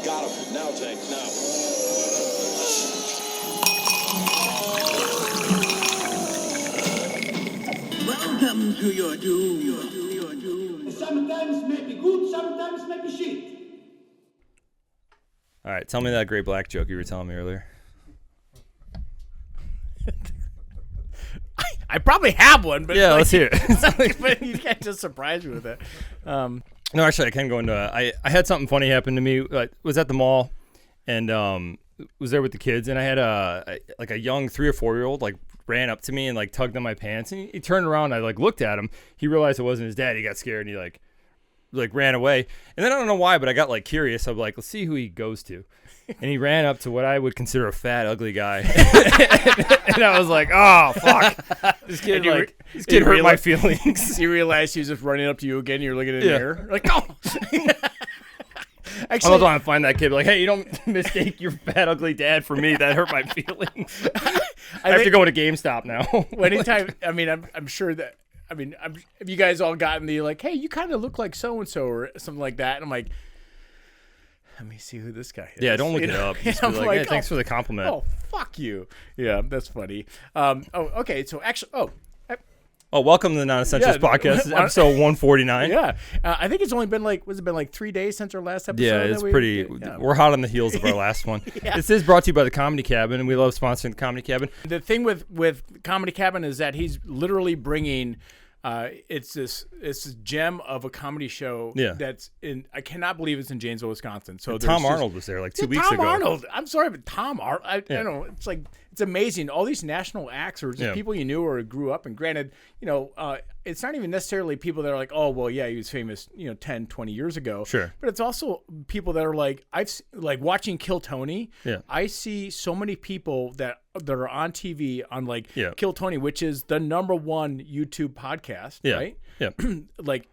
Got him. Now, Tank. Now. Welcome to your doom. Sometimes may be good, sometimes may be shit. All right, tell me that great black joke you were telling me earlier. I probably have one, but yeah, let's hear it. But you can't just surprise me with it. No, actually, I can go into it. I had something funny happen to me. I was at the mall and was there with the kids, and I had a young 3 or 4 year old ran up to me and tugged on my pants, and he turned around. And I looked at him. He realized it wasn't his dad. He got scared and he ran away. And then I don't know why, but I got curious. I'm let's see who he goes to. And he ran up to what I would consider a fat, ugly guy. And I was like, oh, fuck. This kid, hurt my feelings. You realized he was just running up to you again. You're looking in the mirror. Oh. Actually, I was trying to find that kid. Hey, you don't mistake your fat, ugly dad for me. That hurt my feelings. I have to go to GameStop now. Anytime, I'm sure that, if you guys all gotten the, hey, you kind of look like so-and-so or something like that. And I'm like, let me see who this guy is. Yeah, don't look it up. Just be hey, thanks for the compliment. Oh, fuck you. Yeah, that's funny. Okay. So actually, welcome to the Non-Essentials Podcast. This is episode 149. Yeah. I think it's only been 3 days since our last episode? Yeah, it's pretty. We're hot on the heels of our last one. Yeah. This is brought to you by the Comedy Cabin, and we love sponsoring the Comedy Cabin. The thing with Comedy Cabin is that he's literally bringing. It's this gem of a comedy show that's in. I cannot believe it's in Janesville, Wisconsin. So Tom Arnold was there 2 weeks ago. Tom Arnold. I'm sorry, but Tom Arnold. I don't know. It's amazing. All these national acts are just people you knew or grew up. And granted, it's not even necessarily people that are oh, well, yeah, he was famous, 10, 20 years ago. Sure. But it's also people that are I've watching Kill Tony. Yeah. I see so many people that are on TV on Kill Tony, which is the #1 YouTube podcast. Yeah. Right. Yeah.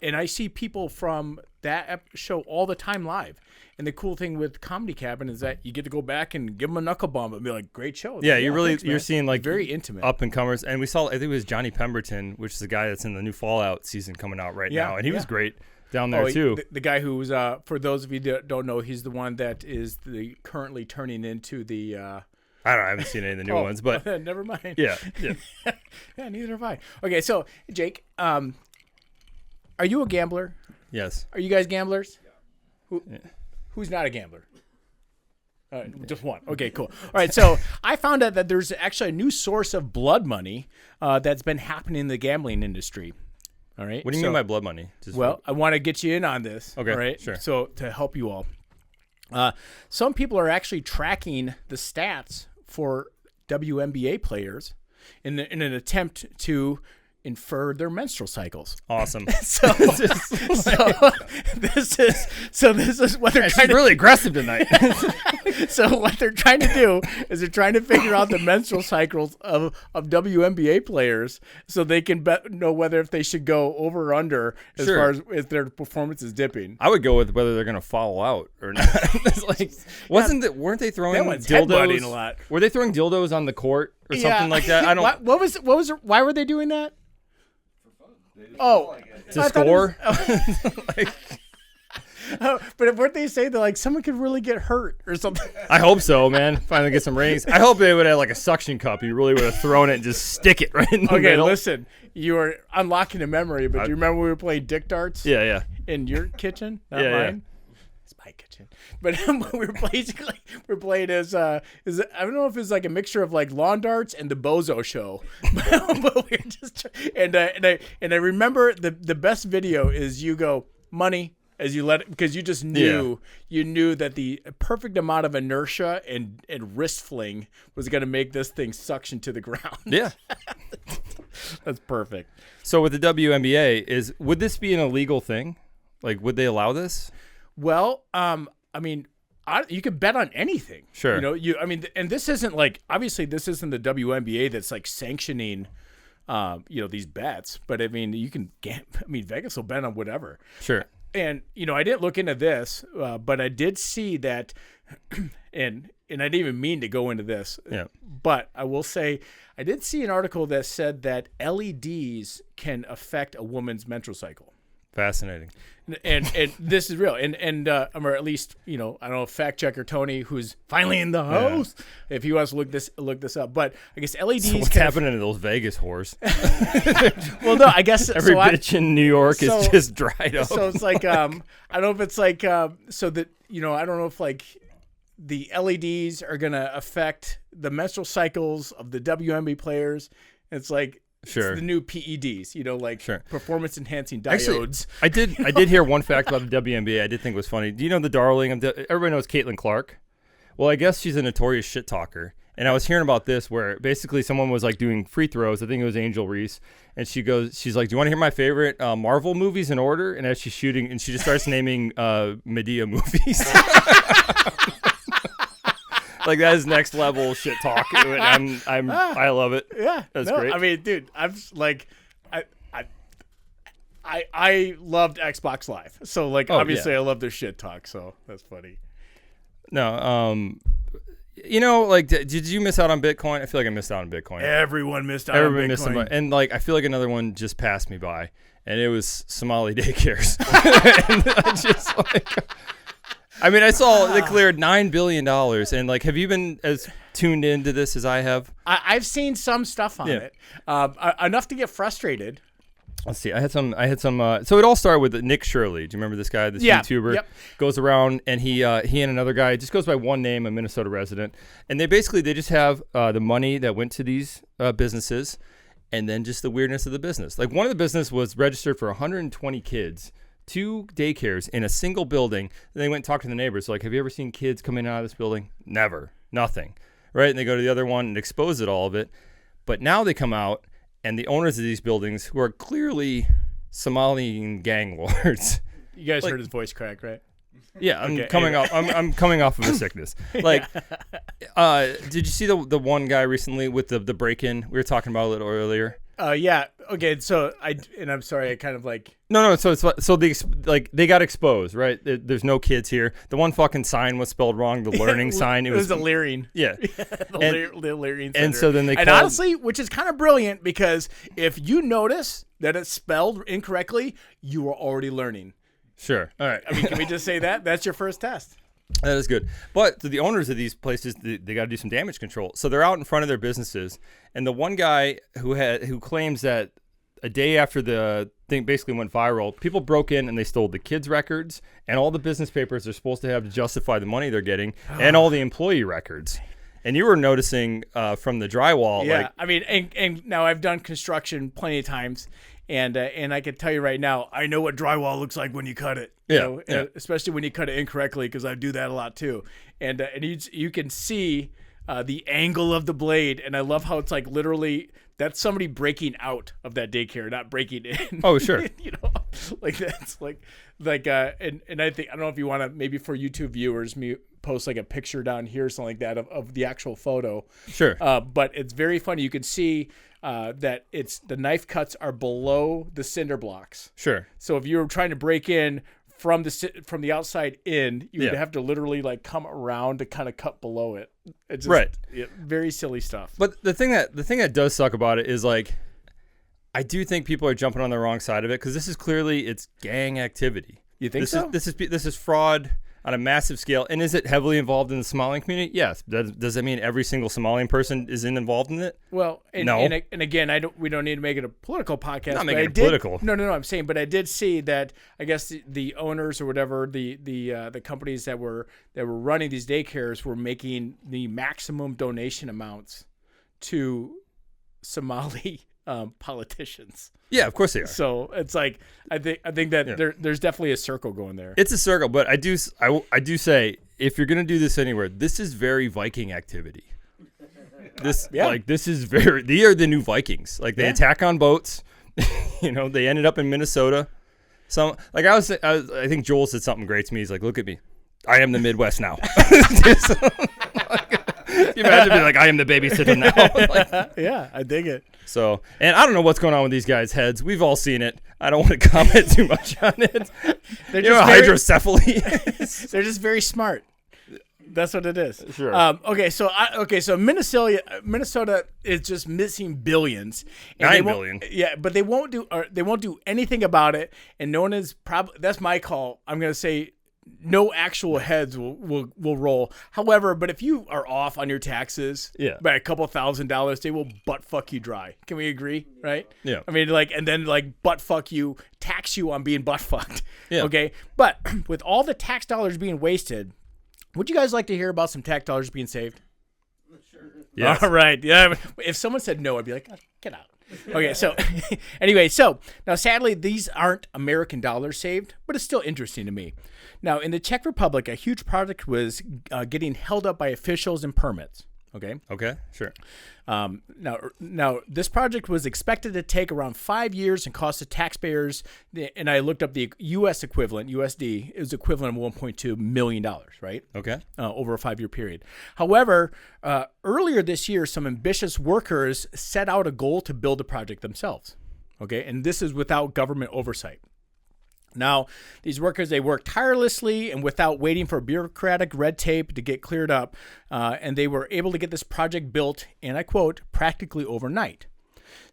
And I see people from that show all the time live. And the cool thing with Comedy Cabin is that you get to go back and give them a knuckle bump and be great show. Yeah, you're seeing very intimate up and comers. And we saw, I think it was Johnny Pemberton, which is the guy that's in the new Fallout season coming out right now. And he was great down there too. The guy who's, for those of you that don't know, he's the one that is currently turning into the. I haven't seen any of the new ones, but never mind. Yeah. Yeah, neither have I. Okay, so Jake, are you a gambler? Yes. Are you guys gamblers? Who's not a gambler? Just one. Okay, cool. All right, so I found out that there's actually a new source of blood money that's been happening in the gambling industry. All right. What do you mean by blood money? I want to get you in on this. Okay. All right. Sure. So to help you all, some people are actually tracking the stats for WNBA players in an attempt to infer their menstrual cycles. Awesome. So this is what they're trying to really aggressive tonight. So what they're trying to do is they're trying to figure out the menstrual cycles of WNBA players so they can know whether if they should go over or under as far as if their performance is dipping. I would go with whether they're going to follow out or not. Weren't they throwing dildos a lot? Were they throwing dildos on the court or something like that? I don't. What was why were they doing that? To score? But weren't they saying that someone could really get hurt or something? I hope so, man. Finally get some rings. I hope they would have a suction cup. You really would have thrown it and just stick it right in the middle. Okay, listen. You were unlocking a memory, but do you remember we were playing dick darts? Yeah. In your kitchen? Not mine? Yeah. It's my kitchen. But we were playing as I don't know if it's a mixture of lawn darts and the Bozo Show. But we were just and I remember the best video is you go money as you let it, because you just knew that the perfect amount of inertia and wrist fling was going to make this thing suction to the ground. Yeah. That's perfect. So with the WNBA, would this be an illegal thing? Would they allow this? Well, you could bet on anything. Sure. And this isn't obviously this isn't the WNBA that's sanctioning, these bets. But you can Vegas will bet on whatever. Sure. And I didn't look into this, but I did see that, and I didn't even mean to go into this. Yeah. But I will say I did see an article that said that LEDs can affect a woman's menstrual cycle. Fascinating. And this is real, or at least I don't know, fact checker Tony, who's finally in the house, if he wants to look this up. But I guess LEDs. So what's happening to those Vegas whores? Well, no, I guess every bitch in New York is just dried up. So it's like I don't know if it's like so that I don't know if like the LEDs are gonna affect the menstrual cycles of the WNBA players. It's like. Sure. It's the new PEDs, performance enhancing diodes. Actually, I did hear one fact about the WNBA I did think was funny. Do you know the darling of everybody knows Caitlin Clark? Well, I guess she's a notorious shit talker. And I was hearing about this where basically someone was like doing free throws. I think it was Angel Reese. And she's like, do you want to hear my favorite Marvel movies in order? And as she's shooting, and she just starts naming Medea movies. Like that is next level shit talk. I love it. Yeah, that's great. I mean, dude, I'm like, I loved Xbox Live, so like obviously I love their shit talk. So that's funny. No, like, did you miss out on Bitcoin? I feel like I missed out on Bitcoin. Everyone missed out on Bitcoin, and like I feel like another one just passed me by, and it was Somali daycares. And I just like. I mean, I saw they cleared $9 billion, and like, have you been as tuned into this as I have? I've seen some stuff on it, enough to get frustrated. Let's see. I had some. So it all started with Nick Shirley. Do you remember this guy? This YouTuber goes around, and he and another guy just goes by one name, a Minnesota resident, and they just have the money that went to these businesses, and then just the weirdness of the business. Like one of the business was registered for 120 kids. 2 daycares in a single building. And they went and talked to the neighbors. Like, have you ever seen kids come in and out of this building? Never. Nothing. Right? And they go to the other one and expose all of it. But now they come out, and the owners of these buildings, who are clearly Somalian gang lords. You guys heard his voice crack, right? Yeah, I'm coming off of a sickness. Like, did you see the one guy recently with the break-in? We were talking about it a little earlier. Yeah. Okay. So I'm sorry. I kind of like. No. So they got exposed, right? There's no kids here. The one fucking sign was spelled wrong. The learning sign. It was the Leering. Yeah. the Leering. And so then and honestly, which is kind of brilliant because if you notice that it's spelled incorrectly, you are already learning. Sure. All right. I mean, can we just say that? That's your first test. That is good. But the owners of these places, they got to do some damage control. So they're out in front of their businesses. And the one guy who claims that a day after the thing basically went viral, people broke in and they stole the kids' records and all the business papers they're supposed to have to justify the money they're getting and all the employee records. And you were noticing from the drywall. Yeah. Like, I mean, and now I've done construction plenty of times. And I can tell you right now, I know what drywall looks like when you cut it. Especially when you cut it incorrectly, because I do that a lot too. And you can see the angle of the blade, and I love how it's like literally that's somebody breaking out of that daycare, not breaking in. Oh, sure. Like that's like and I think I don't know if you want to maybe for YouTube viewers post like a picture down here or something like that of the actual photo. Sure. But it's very funny. You can see. That it's the knife cuts are below the cinder blocks. Sure. So if you were trying to break in from the outside in, you would have to literally like come around to kind of cut below it. It's just, very silly stuff. But the thing that does suck about it is like, I do think people are jumping on the wrong side of it because this is clearly it's gang activity. You think so? This is fraud on a massive scale. And is it heavily involved in the Somalian community? Yes. Does that mean every single Somalian person is involved in it? Well, no. And again, we don't need to make it a political podcast. Not making it political. No. I'm saying, but I did see that. I guess the owners or whatever the companies that were running these daycares were making the maximum donation amounts to Somali politicians. Yeah, of course they are. So it's like I think that there's definitely a circle going there. It's a circle, but I do say if you're gonna do this anywhere, this is very Viking activity. This is very. They are the new Vikings. Like they attack on boats. They ended up in Minnesota. So like I think Joel said something great to me. He's like, "Look at me, I am the Midwest now." Can you imagine being like, I am the babysitter now? Yeah, I dig it. So, and I don't know what's going on with these guys' heads. We've all seen it. I don't want to comment too much on it. They're just hydrocephaly. They're just very smart. That's what it is. Sure. So Minnesota is just missing billions. And 9 billion. Yeah, but they won't do anything about it. And no one is probably. That's my call. I'm gonna say no actual heads will roll. However, but if you are off on your taxes by a couple $1,000s, they will butt fuck you dry. Can we agree? Right? Yeah. I mean, and then butt fuck you, tax you on being butt fucked. Yeah. Okay. But with all the tax dollars being wasted, would you guys like to hear about some tax dollars being saved? Sure. Yes. All right. Yeah. If someone said no, I'd be like, oh, get out. Okay. So anyway, now sadly, these aren't American dollars saved, but it's still interesting to me. Now, in the Czech Republic, a huge project was getting held up by officials and permits. Okay. Okay. Sure. Now, this project was expected to take around 5 years and cost the taxpayers. And I looked up the U.S. equivalent, USD, is equivalent of $1.2 million, right? Okay. Over a 5-year period. However, earlier this year, some ambitious workers set out a goal to build the project themselves. Okay. And this is without government oversight. Now, these workers, they worked tirelessly and without waiting for bureaucratic red tape to get cleared up, and they were able to get this project built, and I quote, practically overnight.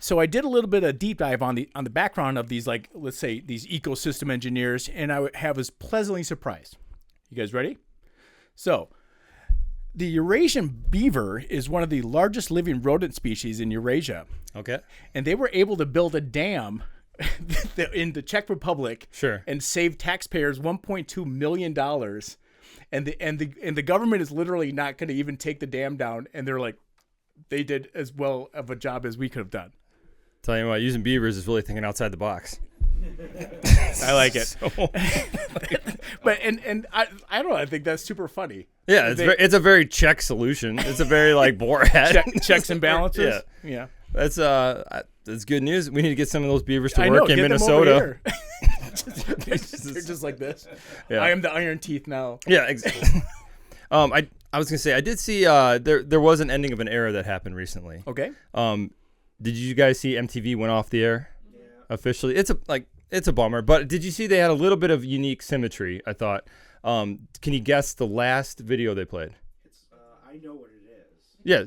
So I did a little bit of deep dive on the background of these, let's say, these ecosystem engineers, and I was pleasantly surprised. You guys ready? So, the Eurasian beaver is one of the largest living rodent species in Eurasia. Okay. And they were able to build a dam in the Czech Republic, sure, and save taxpayers $1.2 million, and the government is literally not going to even take the dam down, and they're like, they did as well of a job as we could have done. Tell you what, using beavers is really thinking outside the box. I like it. But and I don't know, I think that's super funny. Yeah, it's a very Czech solution. It's a very Borat checks and balances. Yeah. That's good news. We need to get some of those beavers to work in Minnesota. They're just like this. Yeah. I am the iron teeth now. Yeah, exactly. I was gonna say I did see there was an ending of an era that happened recently. Okay. Did you guys see MTV went off the air officially? It's a bummer, but did you see they had a little bit of unique symmetry? I thought. Can you guess the last video they played? I know what it is. Yeah.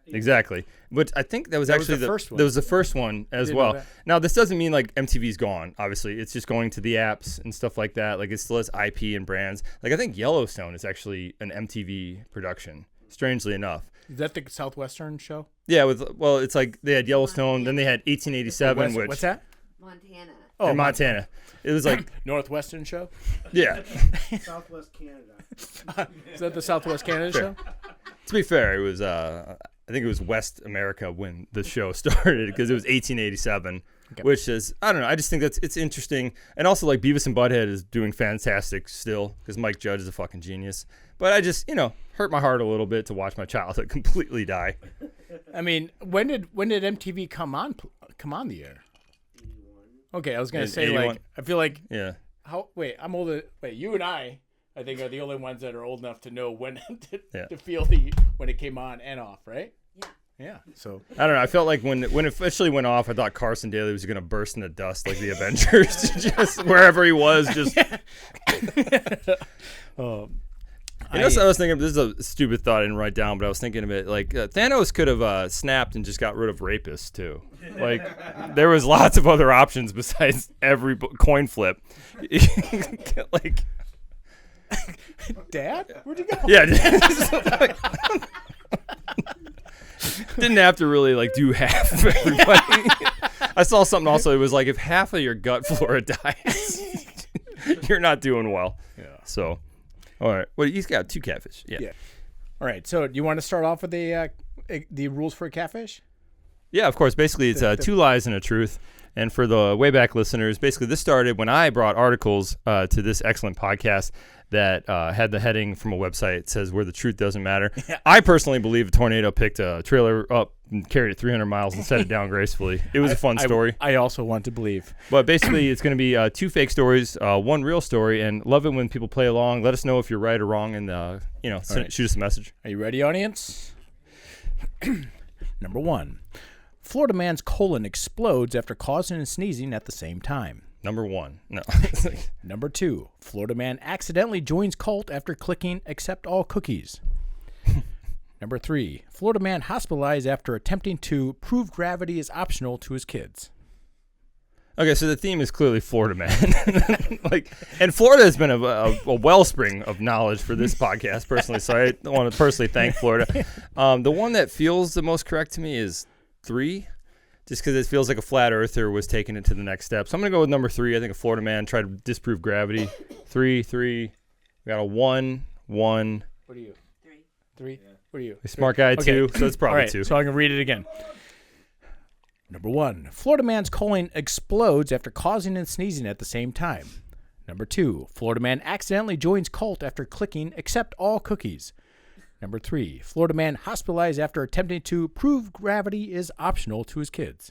Exactly, but I think that was actually the first one. That was the first one as well. Now, this doesn't mean MTV's gone. Obviously, it's just going to the apps and stuff like that. It still has IP and brands. I think Yellowstone is actually an MTV production. Strangely enough, is that the Southwestern show? Yeah, it's they had Yellowstone, then they had 1887, what's that? Montana. Oh, in Montana. It was Northwestern show. Yeah. Southwest Canada. Is that the Southwest Canada show? To be fair, it was I think it was West America when the show started because it was 1887, which is, I don't know. I just think it's interesting. And also Beavis and Butthead is doing fantastic still because Mike Judge is a fucking genius. But I just, hurt my heart a little bit to watch my childhood completely die. I mean, when did MTV come on the air? 81. Okay, I was going to say 81. I feel like, yeah. I'm older. Wait, you and I think are the only ones that are old enough to know when to feel when it came on and off, right? Yeah. Yeah. So I don't know. I felt like when it officially went off, I thought Carson Daly was going to burst into dust like the Avengers, just wherever he was. Just. I was thinking. This is a stupid thought I didn't write down, but I was thinking of it. Thanos could have snapped and just got rid of rapists too. There was lots of other options besides every coin flip. Dad, where'd you go? Yeah. Didn't have to really do half of everybody. I saw something also. It was if half of your gut flora dies, you're not doing well. Yeah. So, all right. Well, he's got 2 catfish. Yeah. All right. So, do you want to start off with the rules for a catfish? Yeah, of course. Basically, it's 2 lies and a truth. And for the way back listeners, basically this started when I brought articles to this excellent podcast that had the heading from a website that says where the truth doesn't matter. Yeah. I personally believe a tornado picked a trailer up and carried it 300 miles and set it down gracefully. It was a fun story. I also want to believe. But basically, it's going to be 2 fake stories, 1 real story, and love it when people play along. Let us know if you're right or wrong, and shoot us a message. Are you ready, audience? Number 1. Florida man's colon explodes after coughing and sneezing at the same time. Number 1. No. Number 2, Florida man accidentally joins cult after clicking accept all cookies. Number 3, Florida man hospitalized after attempting to prove gravity is optional to his kids. Okay, so the theme is clearly Florida man. And Florida has been a wellspring of knowledge for this podcast, personally. So I want to personally thank Florida. The one that feels the most correct to me is 3, just because it feels like a flat earther was taking it to the next step. So I'm going to go with number 3. I think a Florida man tried to disprove gravity. 3. We got a 1. What are you? 3. Yeah. What are you? A smart guy, 2. So it's probably All right, 2. So I can read it again. Number 1, Florida man's colon explodes after causing and sneezing at the same time. Number 2, Florida man accidentally joins cult after clicking accept all cookies. Number 3, Florida man hospitalized after attempting to prove gravity is optional to his kids.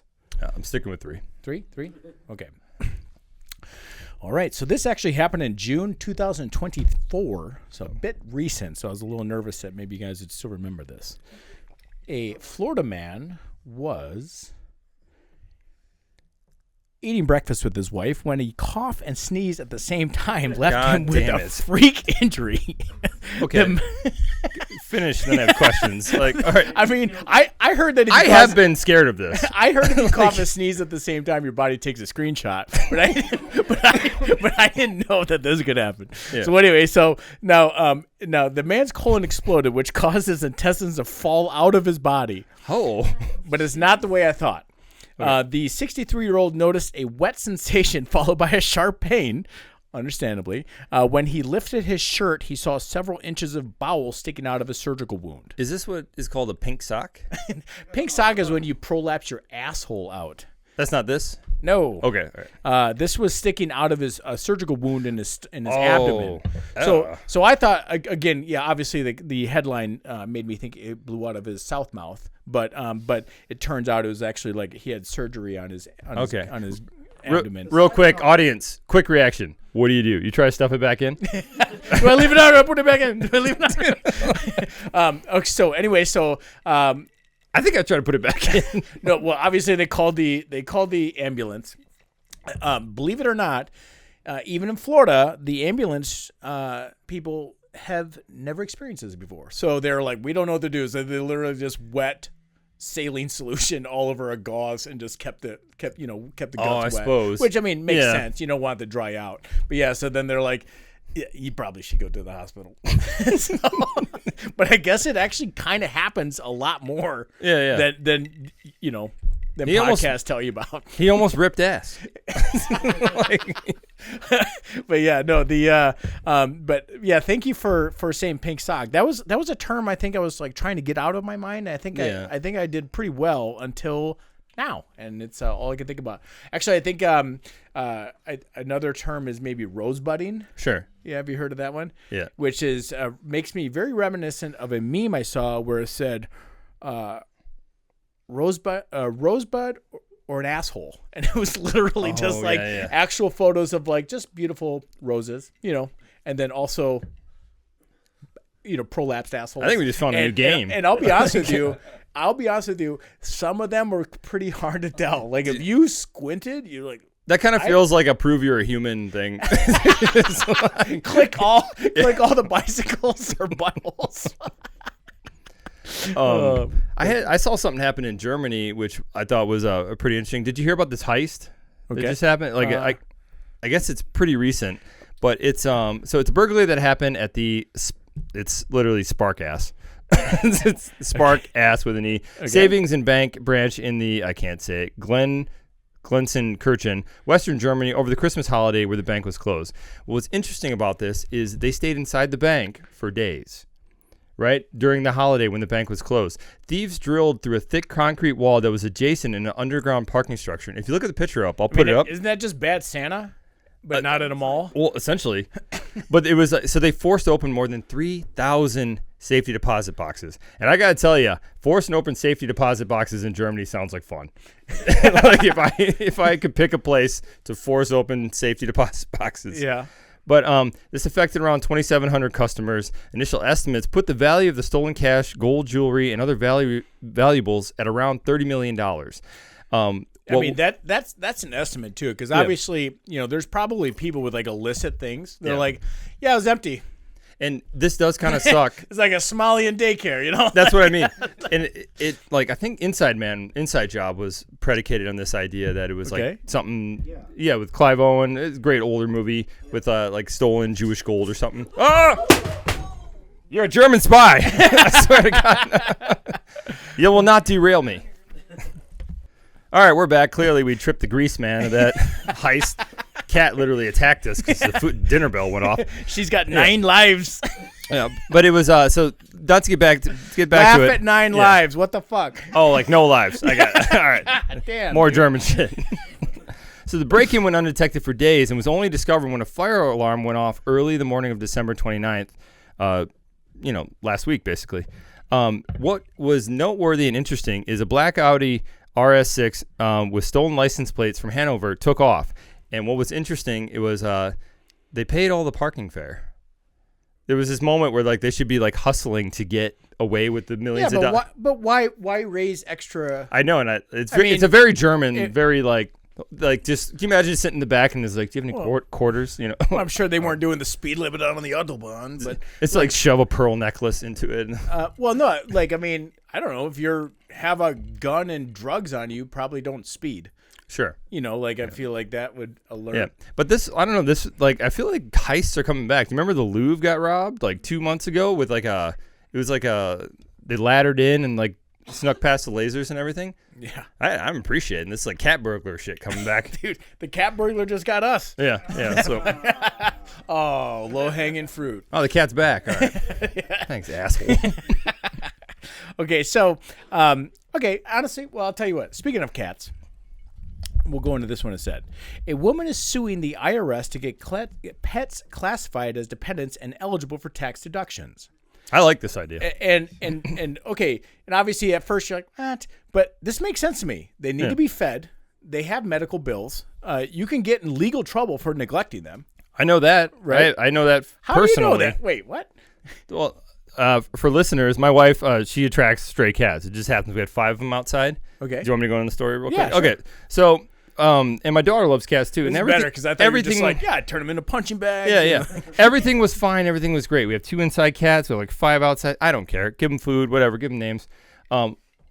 I'm sticking with 3. 3? Okay. All right, so this actually happened in June 2024, so a bit recent, so I was a little nervous that maybe you guys would still remember this. A Florida man was eating breakfast with his wife when he coughed and sneezed at the same time, left him with a freak injury. Okay. Finish, then I have questions. All right. I mean, I heard that if you I have been scared of this. I heard if you cough and sneeze at the same time, your body takes a screenshot. But I didn't know that this could happen. Yeah. So anyway, now the man's colon exploded, which caused his intestines to fall out of his body. Oh. But it's not the way I thought. Okay. The 63-year-old noticed a wet sensation followed by a sharp pain, understandably. When he lifted his shirt, he saw several inches of bowel sticking out of a surgical wound. Is this what is called a pink sock? Pink sock is when you prolapse your asshole out. That's not this? No. Okay. All right. This was sticking out of his surgical wound in his abdomen. So I thought, again, yeah, obviously the headline made me think it blew out of his south mouth, but it turns out it was actually like he had surgery on his abdomen. Real quick, audience, quick reaction. What do? You try to stuff it back in? Do I leave it out or I put it back in? Do I leave it out? Okay, so anyway, I think I tried to put it back in. No, well, obviously they called the ambulance. Believe it or not, even in Florida, the ambulance people have never experienced this before. So they're like, we don't know what to do. So they literally just wet saline solution all over a gauze and just kept the guts wet. I suppose. Which, I mean, makes sense. You don't want it to dry out. But yeah, so then they're like, yeah, you probably should go to the hospital. But I guess it actually kind of happens a lot more than podcasts tell you about. He almost ripped ass. But yeah, no, but yeah, thank you for saying pink sock. That was a term I think I was like trying to get out of my mind. I think I did pretty well until now, and it's all I can think about. Actually, I think another term is maybe rosebudding. Sure. Yeah, have you heard of that one? Yeah. Which is makes me very reminiscent of a meme I saw where it said, rosebud or an asshole, and it was literally just actual photos of like just beautiful roses, and then also prolapsed assholes. I think we just found a new game. And I'll be honest with you, some of them were pretty hard to tell. Like if you squinted, you're like, that kind of feels like a prove you're a human thing. click all the bicycles or buttholes. I saw something happen in Germany, which I thought was pretty interesting. Did you hear about this heist that just happened? Like I guess it's pretty recent, but it's so it's a burglary that happened at it's literally Spark Ass. It's Spark Ass with an E. Okay. Savings and Bank branch in the I can't say it, Glensenkirchen, Western Germany, over the Christmas holiday where the bank was closed. What's interesting about this is they stayed inside the bank for days, right? During the holiday when the bank was closed. Thieves drilled through a thick concrete wall that was adjacent in an underground parking structure. And if you look at the picture up, I'll put it up. Isn't that just bad Santa? But not at a mall? Well, essentially. But it was so they forced open more than 3,000 safety deposit boxes. And I got to tell you, forcing open safety deposit boxes in Germany sounds like fun. Like if I could pick a place to force open safety deposit boxes. Yeah. But this affected around 2,700 customers. Initial estimates put the value of the stolen cash, gold jewelry, and other valuables at around $30 million. I mean that's an estimate too, because obviously there's probably people with like illicit things. They're like, yeah, it was empty. And this does kind of suck. It's like a Somalian daycare, That's what I mean. And it like I think Inside Job was predicated on this idea that it was like something, with Clive Owen. It's a great older movie with like stolen Jewish gold or something. Ah! You're a German spy. I swear to God. You will not derail me. All right, we're back. Clearly, we tripped the grease man of that heist. Cat literally attacked us because the dinner bell went off. She's got 9 lives. Yeah, but it was so. Not to get back to it. Laugh at 9 lives. What the fuck? Oh, like no lives. I got it. All right. Damn. More German shit. So the break-in went undetected for days and was only discovered when a fire alarm went off early the morning of December 29th. Last week basically. What was noteworthy and interesting is a black Audi RS6 with stolen license plates from Hanover took off. And what was interesting, it was they paid all the parking fare. There was this moment where like they should be like hustling to get away with the millions of dollars. But why raise extra? I know, and it's a very German, very like just can you imagine sitting in the back and it's like, do you have any quarters? Well, I'm sure they weren't doing the speed limit on the Autobahn, but it's like shove a pearl necklace into it. Well, no, like I mean, I don't know if you have a gun and drugs on you, probably don't speed. Sure. I feel like that would alert. Yeah. But I don't know, I feel like heists are coming back. Do you remember the Louvre got robbed like 2 months ago with they laddered in and like snuck past the lasers and everything? Yeah. I'm appreciating this like cat burglar shit coming back. Dude, the cat burglar just got us. Yeah. So. Oh, low-hanging fruit. Oh, the cat's back. All right. Thanks, asshole. Okay, so, honestly, well, I'll tell you what. Speaking of cats, we'll go into this one instead. A woman is suing the IRS to get pets classified as dependents and eligible for tax deductions. I like this idea. And okay, and obviously at first you're like, what? But this makes sense to me. They need to be fed. They have medical bills. You can get in legal trouble for neglecting them. I know that. Right? I know that How personally. do you know that? Wait, what? Well, for listeners, my wife, she attracts stray cats. It just happens we had 5 of them outside. Okay. Do you want me to go into the story real Yeah, quick? sure. Okay. So, and my daughter loves cats too. It's and better because I thought everything, you were just like, I'd turn them into punching bags. Yeah. Everything was fine. Everything was great. We have 2 inside cats. We have like 5 outside. I don't care. Give them food, whatever. Give them names.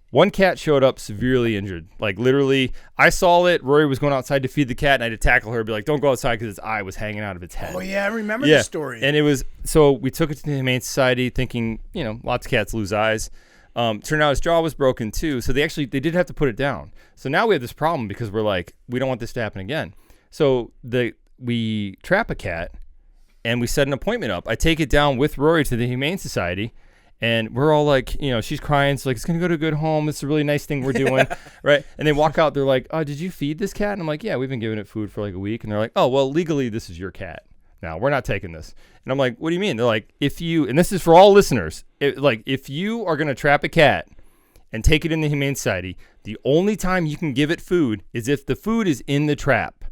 One cat showed up severely injured. Like literally, I saw it. Rory was going outside to feed the cat, and I had to tackle her, be like, "Don't go outside," because its eye was hanging out of its head. Oh yeah, I remember the story. And it was so we took it to the Humane Society, thinking lots of cats lose eyes. Turned out his jaw was broken too, so they did have to put it down. So now we have this problem because we're like, we don't want this to happen again. So we trap a cat, and we set an appointment up. I take it down with Rory to the Humane Society. And we're all like, she's crying. It's like, it's going to go to a good home. It's a really nice thing we're doing. Right. And they walk out. They're like, oh, did you feed this cat? And I'm like, yeah, we've been giving it food for like a week. And they're like, oh, well, legally, this is your cat. Now, we're not taking this. And I'm like, what do you mean? They're like, and this is for all listeners, if you are going to trap a cat and take it in the Humane Society, the only time you can give it food is if the food is in the trap.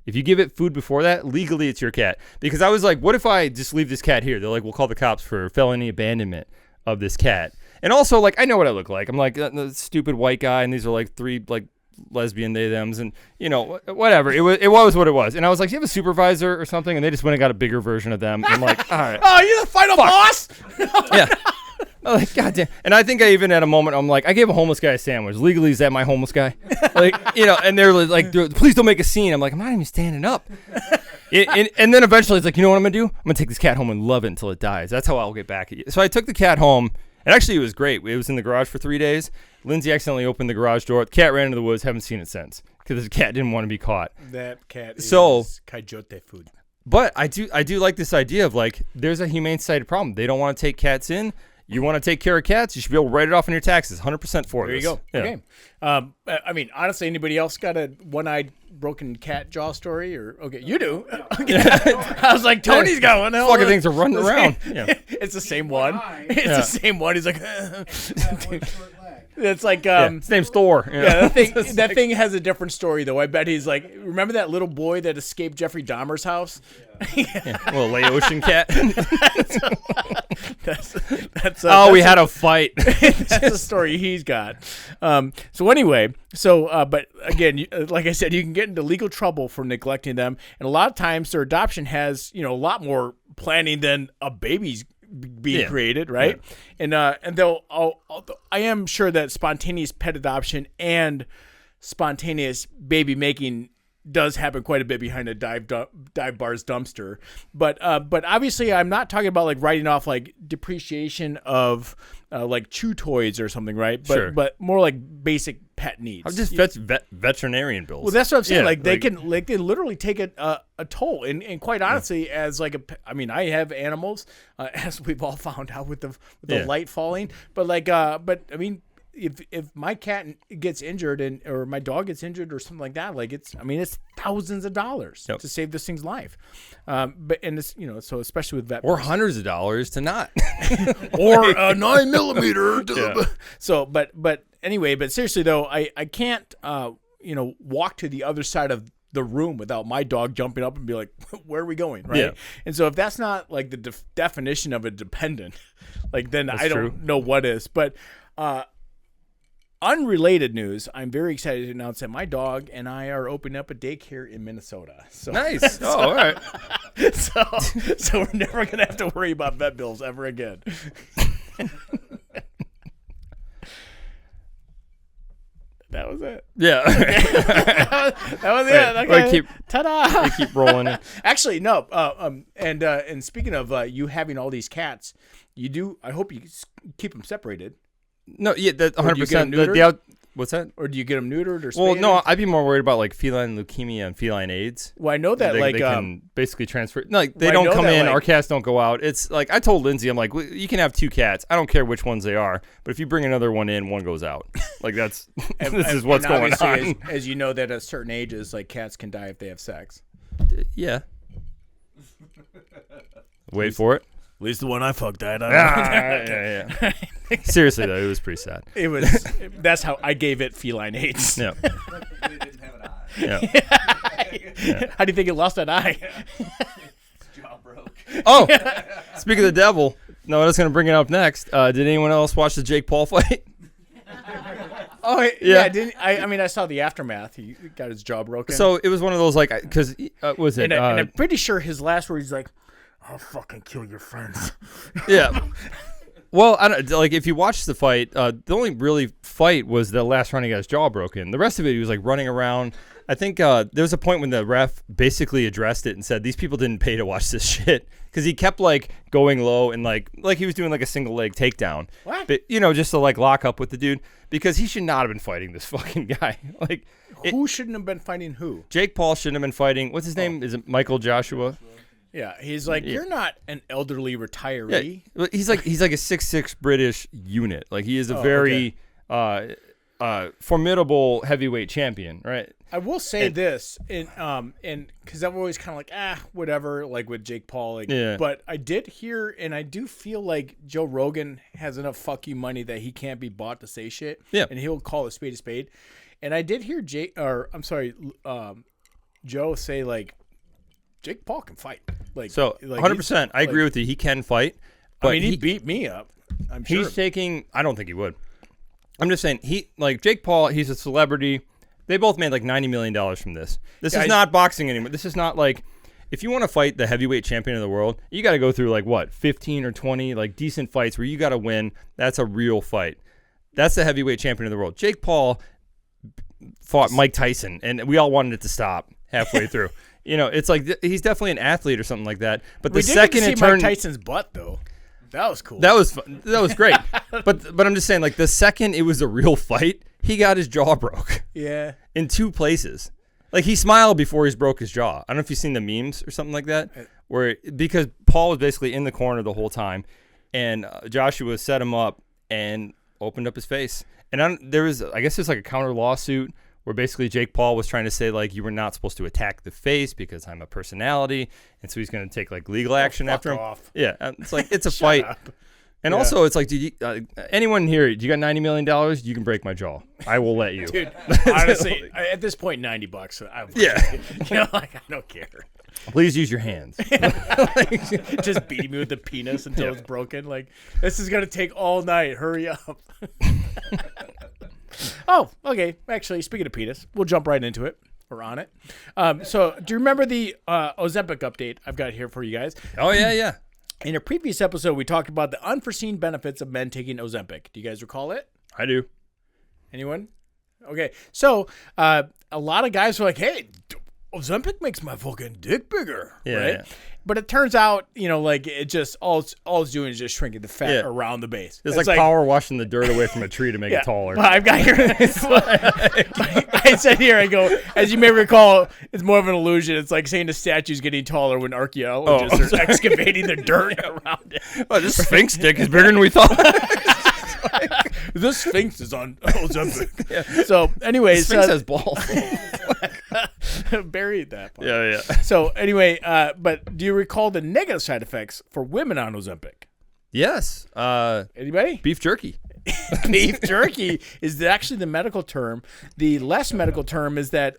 If you give it food before that, legally, it's your cat. Because I was like, what if I just leave this cat here? They're like, we'll call the cops for felony abandonment of this cat. And also, like, I know what I look like. I'm like the stupid white guy, and these are like 3 like lesbian they thems, and whatever. It was what it was. And I was like, do you have a supervisor or something? And they just went and got a bigger version of them. And I'm like, all right. Oh, you're the final boss? Yeah. I'm like, goddamn. And I think I even had a moment, I'm like, I gave a homeless guy a sandwich. Legally, is that my homeless guy? Like, and they're like, please don't make a scene. I'm like, I'm not even standing up. And then eventually it's like, you know what I'm going to do? I'm going to take this cat home and love it until it dies. That's how I'll get back at you. So I took the cat home, and actually it was great. It was in the garage for 3 days. Lindsay accidentally opened the garage door. The cat ran into the woods. Haven't seen it since because the cat didn't want to be caught. That cat is coyote food. But I do like this idea of like, there's a Humane Society problem. They don't want to take cats in. You want to take care of cats, you should be able to write it off on your taxes, 100% for this. There you go. Yeah. Okay. I mean, honestly, anybody else got a one-eyed broken cat jaw story? Or okay, you do. Okay. I was like, Tony's got one. Fucking things are running around. Yeah. It's the same one. It's the same one. He's like, it's like his name's Thor. Yeah, that thing has a different story though. I bet he's like, remember that little boy that escaped Jeffrey Dahmer's house? Yeah. Little Laotian cat. We had a fight. That's the story he's got. So anyway, but again, like I said, you can get into legal trouble for neglecting them, and a lot of times their adoption has a lot more planning than a baby's being created, right? Yeah. And I am sure that spontaneous pet adoption and spontaneous baby making does happen quite a bit behind a dive bar's dumpster, but obviously I'm not talking about like writing off like depreciation of like chew toys or something, right? But more like basic pet needs. Just veterinarian bills. Well, that's what I'm saying. They can literally take a toll, and quite honestly, as like I have animals, as we've all found out with the light falling, but I mean, if my cat gets injured or my dog gets injured or something like that, it's thousands of dollars to save this thing's life. But it's so especially with vet or hundreds of dollars to not or a 9mm. Yeah. So but anyway, but seriously though, I can't walk to the other side of the room without my dog jumping up and be like, where are we going, right? Yeah. And so if that's not like the definition of a dependent, then that's I don't know what is. But unrelated news, I'm very excited to announce that my dog and I are opening up a daycare in Minnesota. So, nice. All right. So we're never going to have to worry about vet bills ever again. That was it. Yeah. that was it. Okay. Ta-da. Keep rolling it. Actually, no. And speaking of you having all these cats, I hope you keep them separated. No, yeah, that 100%. What's that? Or do you get them neutered or spayed? Well, no, I'd be more worried about like feline leukemia and feline AIDS. Well, I know that they can basically transfer. No, they don't come in. Our cats don't go out. It's like I told Lindsay, I'm like, you can have 2 cats. I don't care which ones they are, but if you bring another one in, one goes out. Like that's this is what's going on. As you know, that at certain ages, like cats can die if they have sex. Yeah. Wait for it. At least the one I fucked died. Yeah. Seriously though, it was pretty sad. It was. That's how I gave it feline AIDS. Yeah. It didn't have an eye. Yeah. How do you think it lost an eye? Its jaw broke. Oh, speaking of the devil, no, I was going to bring it up next. Did anyone else watch the Jake Paul fight? Oh yeah. I saw the aftermath. He got his jaw broken. So it was one of those because was it? And I'm pretty sure his last words like, "I'll fucking kill your friends." Yeah. Well, I don't, if you watch the fight, the only really fight was the last round he got his jaw broken. The rest of it, he was running around. I think there was a point when the ref basically addressed it and said, these people didn't pay to watch this shit. Because he kept going low and like he was doing a single leg takedown. What? But, just to lock up with the dude. Because he should not have been fighting this fucking guy. Who shouldn't have been fighting who? Jake Paul shouldn't have been fighting. What's his name? Is it Michael Joshua? Yeah, he's you're not an elderly retiree. Yeah, he's like a 6'6" British unit. He is a very formidable heavyweight champion, right? I will say this, and because I'm always kind of whatever, with Jake Paul. But I did hear, and I do feel like Joe Rogan has enough fuck you money that he can't be bought to say shit. Yeah, and he'll call a spade a spade. And I did hear Joe say Jake Paul can fight. 100%. I agree with you. He can fight. But he beat me up. I'm sure. He's taking. I don't think he would. I'm just saying Jake Paul. He's a celebrity. They both made $90 million from this. This is not boxing anymore. This is not if you want to fight the heavyweight champion of the world, you got to go through 15 or 20 decent fights where you got to win. That's a real fight. That's the heavyweight champion of the world. Jake Paul fought Mike Tyson, and we all wanted it to stop halfway through. It's he's definitely an athlete or something like that. But the second it turned, Mike Tyson's butt though, that was cool. That was fun. That was great. but I'm just saying, the second it was a real fight, he got his jaw broke. Yeah. In 2 places, he smiled before he broke his jaw. I don't know if you've seen the memes or something like that, because Paul was basically in the corner the whole time, and Joshua set him up and opened up his face. And there's a counter lawsuit where basically Jake Paul was trying to say you were not supposed to attack the face because I'm a personality, and so he's going to take legal action after him. Off. Yeah, it's a fight. Up. And also, it's do you, anyone here? Do you got $90 million? You can break my jaw. I will let you. Dude, honestly, at this point, $90. Yeah, I don't care. Please use your hands. Just beating me with the penis until it's broken. Like, this is going to take all night. Hurry up. Oh, okay. Actually, speaking of penis, we'll jump right into it. Or on it. So, do you remember the Ozempic update I've got here for you guys? Oh, yeah. In a previous episode, we talked about the unforeseen benefits of men taking Ozempic. Do you guys recall it? I do. Anyone? Okay. So, a lot of guys were like, hey, Ozempic makes my fucking dick bigger. Yeah, right? yeah. But it turns out, like it just all it's doing is just shrinking the fat around the base. It's like power washing the dirt away from a tree to make it taller. Well, I've got here. I said here, I go, as you may recall, it's more of an illusion. It's like saying the statue's getting taller when archaeologists are excavating the dirt around it. Oh, this Sphinx dick is bigger than we thought. The Sphinx is on Ozempic. Yeah. So, anyways. Sphinx has balls. Buried that part. Yeah. So, anyway, but do you recall the negative side effects for women on Ozempic? Yes. Anybody? Beef jerky. Beef jerky is actually the medical term. The less medical term is that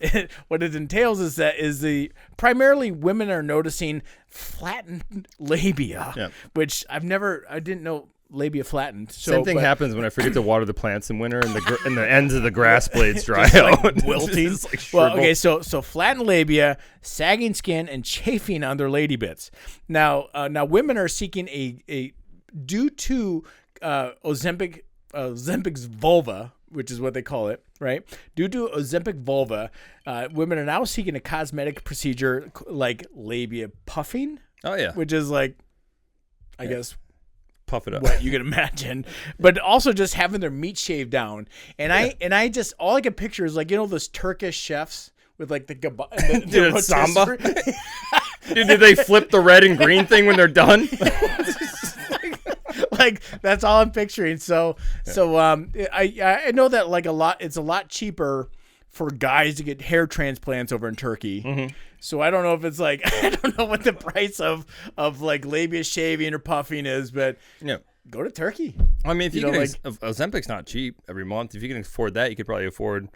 what it entails is the primarily women are noticing flattened labia, which I didn't know labia flattened. Same thing happens when I forget to water the plants in winter and the ends of the grass blades dry out. Like wilting. Well, okay, so flattened labia, sagging skin, and chafing on their lady bits. Now women are seeking a due to Ozempic's vulva, which is what they call it, right? Due to Ozempic vulva, women are now seeking a cosmetic procedure like labia puffing. Oh yeah, which is like, I guess, puff it up. What you can imagine, but also just having their meat shaved down. And I just all I can picture is like those Turkish chefs with like the samba. Dude, did they flip the red and green thing when they're done? Like that's all I'm picturing. So I know that like it's a lot cheaper for guys to get hair transplants over in Turkey. Mm-hmm. So I don't know if it's like I don't know what the price of like labia shaving or puffing is, but go to Turkey. I mean, if you can, Ozempic's not cheap every month. If you can afford that, you could probably afford,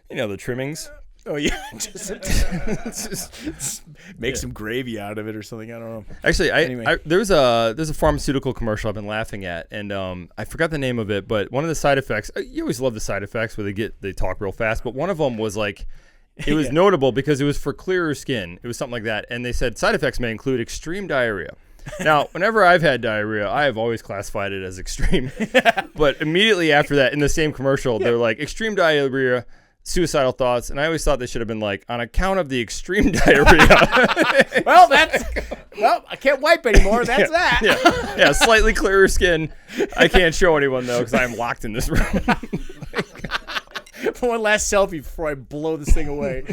the trimmings. Oh yeah, just make some gravy out of it or something. I don't know. Actually, there's a pharmaceutical commercial I've been laughing at, and I forgot the name of it. But one of the side effects, you always love the side effects where they talk real fast. But one of them was like, it was notable because it was for clearer skin. It was something like that, and they said side effects may include extreme diarrhea. Now, whenever I've had diarrhea, I have always classified it as extreme. But immediately after that, in the same commercial, they're like extreme diarrhea. Suicidal thoughts, and I always thought they should have been like on account of the extreme diarrhea. Well, I can't wipe anymore. That's that. Yeah, slightly clearer skin. I can't show anyone though because I'm locked in this room. One last selfie before I blow this thing away.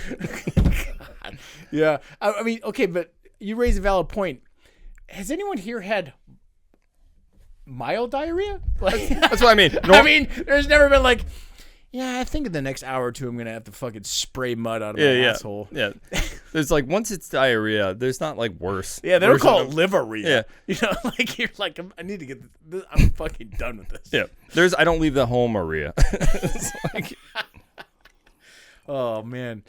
God. Yeah, I mean, okay, but you raise a valid point. Has anyone here had mild diarrhea? Like, that's what I mean. I mean, there's never been like. Yeah, I think in the next hour or two, I'm going to have to fucking spray mud out of my asshole. Yeah. There's like, once it's diarrhea, there's not like worse. Yeah, they don't call it liverrhea. Yeah. Like you're like, I need to get this. I'm fucking done with this. Yeah. I don't leave the home area. It's like, oh, man.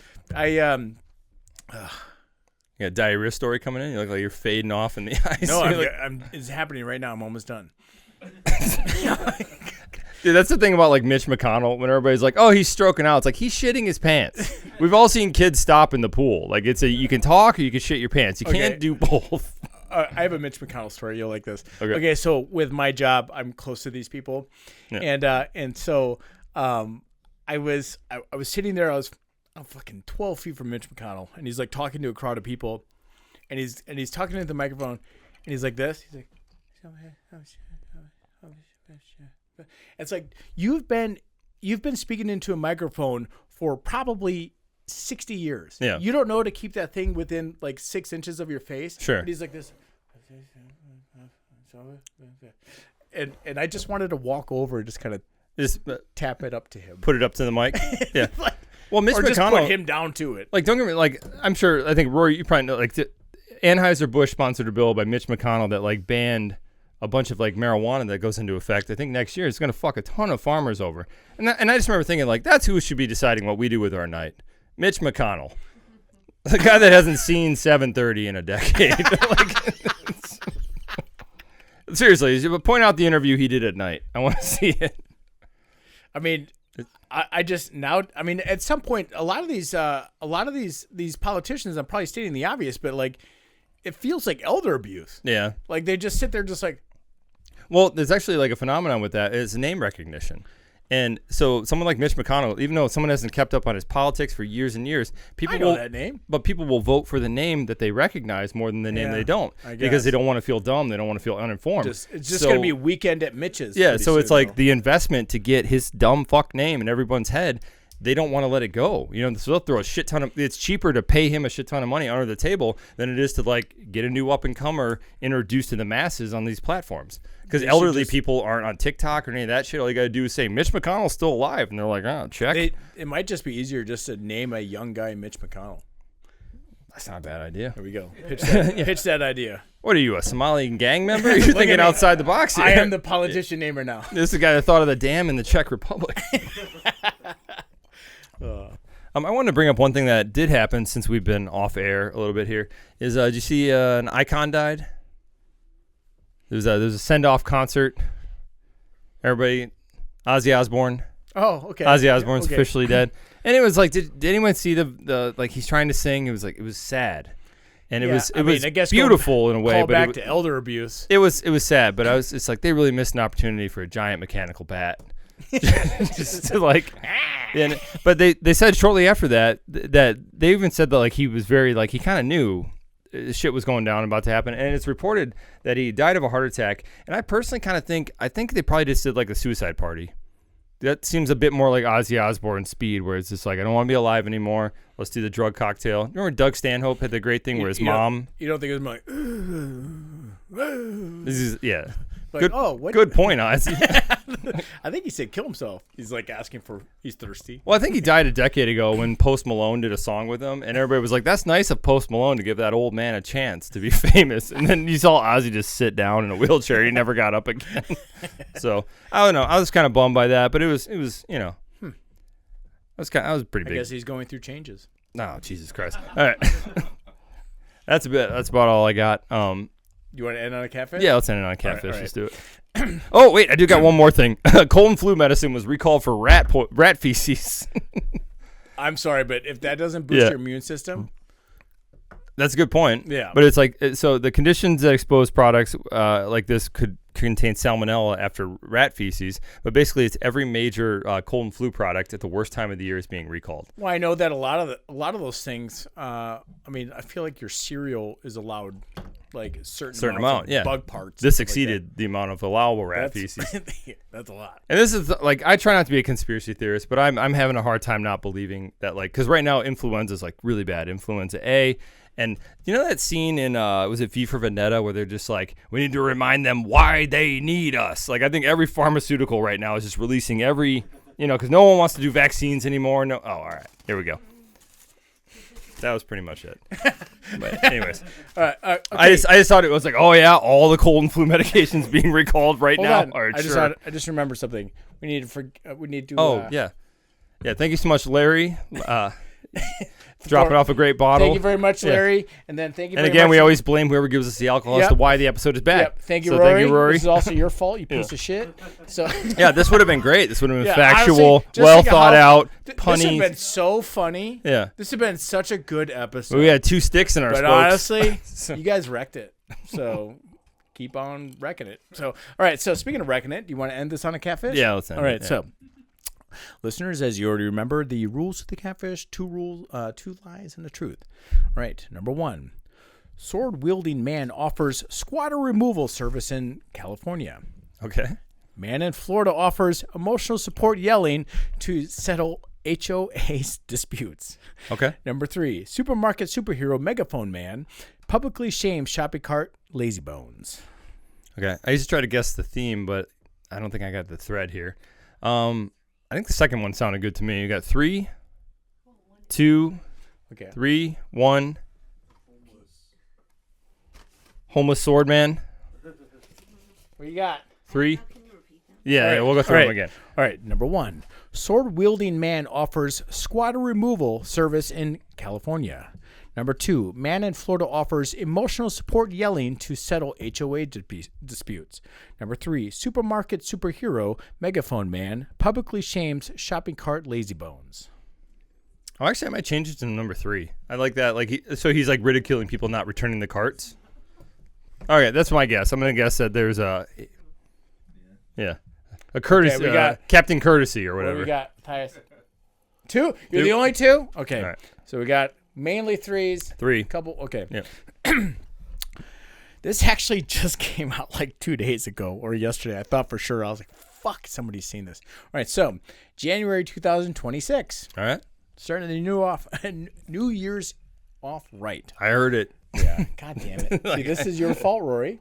Diarrhea story coming in. You look like you're fading off in the eyes. No, it's happening right now. I'm almost done. Dude, that's the thing about like Mitch McConnell. When everybody's like, "Oh, he's stroking out," it's like he's shitting his pants. We've all seen kids stop in the pool. Like you can talk or you can shit your pants. You can't do both. I have a Mitch McConnell story. You'll like this. Okay. So with my job, I'm close to these people, and so I was sitting there. I'm fucking 12 feet from Mitch McConnell, and he's like talking to a crowd of people, and he's talking into the microphone, and he's like this. He's like. It's like you've been speaking into a microphone for probably 60 years. Yeah. You don't know to keep that thing within like 6 inches of your face. Sure. And he's like this. And I just wanted to walk over and just kind of tap it up to him. Put it up to the mic. Yeah. Well, Mitch or McConnell. Just put him down to it. Like, don't get me like, I'm sure, I think Rory, you probably know, like, Anheuser-Busch sponsored a bill by Mitch McConnell that like banned a bunch of like marijuana that goes into effect. I think next year it's going to fuck a ton of farmers over. And I just remember thinking like, that's who should be deciding what we do with our night. Mitch McConnell. The guy that hasn't seen 7:30 in a decade. Like, seriously, point out the interview he did at night. I want to see it. I mean, I just now. I mean, at some point, a lot of these politicians. I'm probably stating the obvious, but like, it feels like elder abuse. Yeah. Like they just sit there, just like. Well, there's actually like a phenomenon with that. It's name recognition. And so someone like Mitch McConnell, even though someone hasn't kept up on his politics for years and years, people I know will, that name. But people will vote for the name that they recognize more than the name they don't, I guess. because they don't want to feel dumb. They don't want to feel uninformed. It's just going to be a weekend at Mitch's. Yeah, pretty so it's soon, like though. the investment to get his dumb fuck name in everyone's head. They don't want to let it go. You know, so they'll throw a shit ton of. It's cheaper to pay him a shit ton of money under the table than it is to like get a new up and comer introduced to the masses on these platforms. Because elderly people aren't on TikTok or any of that shit. All you got to do is say Mitch McConnell's still alive, and they're like, oh, check. It might just be easier just to name a young guy Mitch McConnell. That's not a bad idea. There we go. Pitch that idea. What are you, a Somalian gang member? You're thinking outside the box here. I am the politician namer now. This is the guy that thought of the dam in the Czech Republic. I wanted to bring up one thing that did happen since we've been off air a little bit here. Is did you see an icon died? There's a send-off concert. Everybody, Ozzy Osbourne. Oh, okay. Ozzy Osbourne's Okay. officially dead. And it was like, did anyone see the like he's trying to sing? It was like, it was sad, and it was I guess beautiful in a way. Call But back it, to elder abuse. it was sad. But it's like they really missed an opportunity for a giant mechanical bat. Just to like, and, but they said shortly after that they even said that like he was very like he kind of knew shit was going down about to happen, and it's reported that he died of a heart attack. And I personally kind of think they probably just did like a suicide party. That seems a bit more like Ozzy Osbourne speed, where it's just like, I don't want to be alive anymore. Let's do the drug cocktail. Remember Doug Stanhope had the great thing where his mom. You don't think it was like. This is yeah. Like, Good point, Ozzy. I think he said kill himself. He's like asking for. He's thirsty. Well, I think he died a decade ago when Post Malone did a song with him, and everybody was like, "That's nice of Post Malone to give that old man a chance to be famous." And then you saw Ozzy just sit down in a wheelchair. He never got up again. So I don't know. I was kind of bummed by that, but it was you know, I was pretty big. I guess he's going through changes. No, Jesus Christ. All right, that's about all I got. You want to end on a catfish? Yeah, let's end it on catfish. all right. Let's do it. Oh wait, I do got one more thing. Cold and flu medicine was recalled for rat feces. I'm sorry, but if that doesn't boost your immune system, that's a good point. Yeah. But it's like, so the conditions that expose products like this could contain salmonella after rat feces. But basically, it's every major cold and flu product at the worst time of the year is being recalled. well, I know that a lot of those things. I mean, I feel like your cereal is allowed like certain amount, of bug parts. This and stuff exceeded the amount of allowable rat like feces. that. That's a lot. And this is like, I try not to be a conspiracy theorist, but I'm having a hard time not believing that, like, because right now influenza is like really bad. Influenza A. And you know that scene in was it V for Vendetta where they're just like, we need to remind them why they need us. Like, I think every pharmaceutical right now is just releasing because no one wants to do vaccines anymore. No. Oh, all right. Here we go. That was pretty much it. But anyways, Okay. I just thought it was like, oh yeah, all the cold and flu medications being recalled right Hold now. on. All right, I just remembered something. We need to. Oh yeah. Thank you so much, Larry. Dropping off a great bottle. Thank you very much, Yeah. Larry. And then thank you And very again, much. we always blame whoever gives us the alcohol as Yep. to why the episode is bad. Yep. Thank you, So Rory. Thank you, Rory. This is also your fault, you piece of shit. So Yeah, this would have been great. This would have been Yeah, factual, honestly, just well think of thought how- out, This would have punny. been so funny. Yeah. This would have been such a good episode. We had two sticks in our but spokes. honestly, you guys wrecked it. So keep on wrecking it. So, all right. So speaking of wrecking it, do you want to end this on a catfish? Yeah, let's end All right. it, yeah. So, listeners, as you already remember, the rules of the catfish: two lies and a truth. All right. Number 1, sword-wielding man offers squatter removal service in California. Okay. Man in Florida offers emotional support yelling to settle HOA disputes. Okay. Number 3, supermarket superhero megaphone man publicly shames shopping cart lazy bones. Okay. I used to try to guess the theme, but I don't think I got the thread here. I think the second one sounded good to me. You got 3, 2, Okay. 3, 1. Homeless sword man. What you got? 3. Yeah, right. we'll go through All them right. again. All right. Number 1, sword-wielding man offers squatter removal service in California. Number 2, man in Florida offers emotional support yelling to settle HOA disputes. Number 3, supermarket superhero megaphone man publicly shames shopping cart lazybones. Oh, actually, I might change it to number 3. I like that. So he's like ridiculing people not returning the carts. All right, that's my guess. I'm gonna guess that there's a courtesy, Okay, we got Captain Courtesy or What whatever. do we got, Tyus? 2? You're Two. the only 2? Okay. All right. So we got mainly 3s. 3. Couple. Okay. Yeah. This actually just came out like 2 days ago or yesterday. I thought for sure. I was like, fuck, somebody's seen this. All right. So January 2026. All right. Starting the New Year's off right. I heard it. Yeah. God damn it. See, this is your fault, Rory.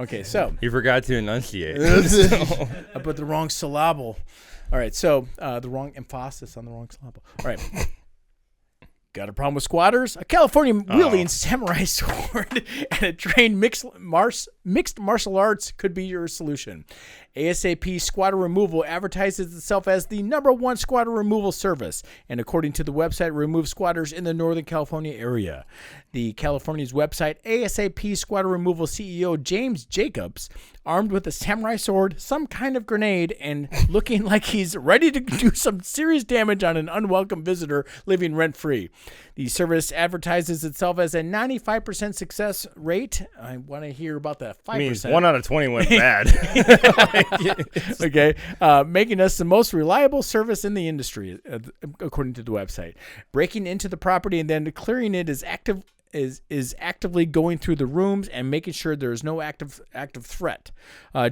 Okay. So You forgot to enunciate. I put the wrong syllable. All right. So the wrong emphasis on the wrong syllable. All right. Got a problem with squatters? A California wielding samurai sword and a trained mixed martial arts could be your solution. ASAP Squatter Removal advertises itself as the #1 squatter removal service, and according to the website, removes squatters in the Northern California area. The California's website, ASAP Squatter Removal CEO James Jacobs, armed with a samurai sword, some kind of grenade, and looking like he's ready to do some serious damage on an unwelcome visitor living rent-free. The service advertises itself as a 95% success rate. I want to hear about that 5%. I mean, 1 out of 20 went bad. Okay, making us the most reliable service in the industry, according to the website. Breaking into the property and then clearing it is actively going through the rooms and making sure there is no active threat.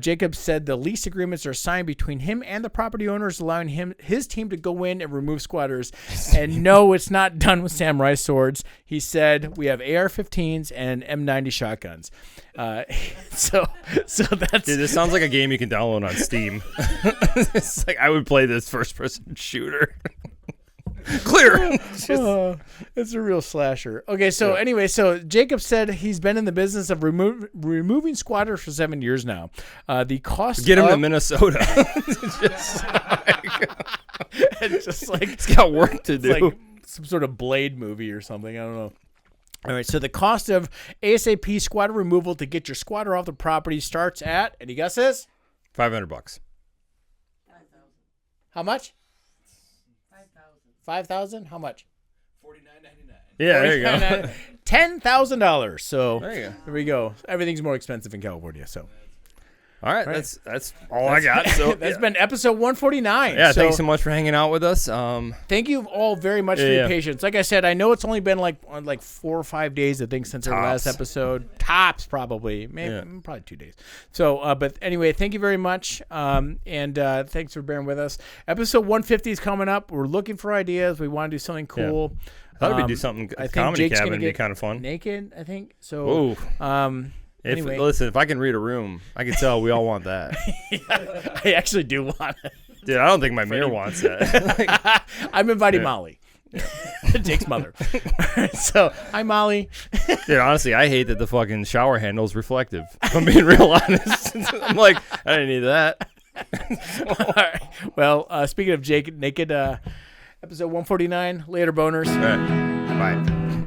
Jacobs said the lease agreements are signed between him and the property owners, allowing his team to go in and remove squatters. And no, it's not done with samurai swords. He said we have AR-15s and M90 shotguns. So that's. Dude, this sounds like a game you can download on Steam. It's like I would play this first-person shooter. Clear. It's a real slasher. Okay, so anyway, so Jacob said he's been in the business of removing squatters for 7 years now. The cost Get him to Minnesota. just like He's got work to it's do. like some sort of Blade movie or something. I don't know. All right, so the cost of ASAP squatter removal to get your squatter off the property starts at, any guesses? $500. How much? 5,000? How much? $49.99. Yeah, there you go. $10,000. So There you go. there we go. Everything's more expensive in California. So All right, that's all I got. So that's been episode 149. yeah. So Thanks so much for hanging out with us. thank you all very much for your patience. Like I said, I know it's only been like 4 or 5 days, I think, since our last Tops. episode. Tops, probably. Maybe probably 2 days. So, but anyway, thank you very much. And thanks for bearing with us. Episode 150 is coming up. We're looking for ideas. We want to do something cool. I thought we'd do something. I think Comedy Jake's Cabin gonna would be get kind of fun. naked, I think. So, Whoa. Anyway. Listen, if I can read a room, I can tell we all want that. I actually do want it. Dude, I don't think my mirror wants that. I'm inviting Molly. Jake's mother. So, hi, Molly. Dude, honestly, I hate that the fucking shower handle's reflective. If I'm being real honest. I'm like, I didn't need that. All right. Well, speaking of Jake naked, episode 149, later boners. All right. Bye.